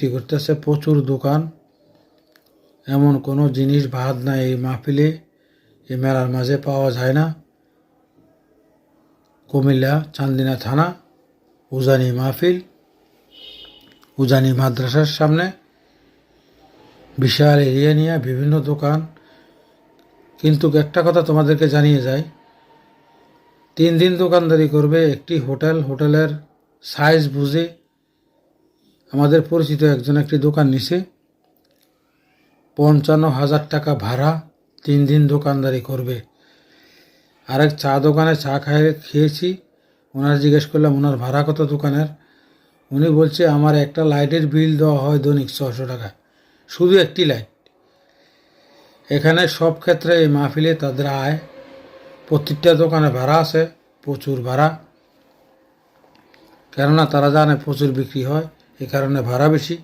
বিক্রি করতেছে প্রচুর দোকান। এমন কোনো জিনিস বাদ নাই এই মাহফিলে, এই মেলার মাঝে পাওয়া যায় না। কুমিল্লা চান্দিনা থানা উজানি মাহফিল, উজানি মাদ্রাসার সামনে বিশাল এরিয়া নিয়ে বিভিন্ন দোকান। কিন্তু একটা কথা তোমাদেরকে জানিয়ে যায়, 3 দিন দোকানদারি করবে একটি হোটেলের সাইজ বুঝে। আমাদের পরিচিত একজন একটি দোকান নিছে, 55,000 টাকা ভাড়া, 3 দিন দোকানদারি করবে। আরেক চা দোকানে চা খেয়েছি, ওনার জিজ্ঞেস করলাম ওনার ভাড়া কত দোকানের। উনি বলছে আমার একটা লাইটের বিল দেওয়া হয় দৈনিক 600 টাকা, শুধু একটি লাইট। এখানে সব ক্ষেত্রে এই মাহফিলে তাদের আয়, প্রত্যেকটা দোকানে ভাড়া আছে, প্রচুর ভাড়া। কেননা তারা জানে প্রচুর বিক্রি হয়, এ কারণে ভাড়া বেশি।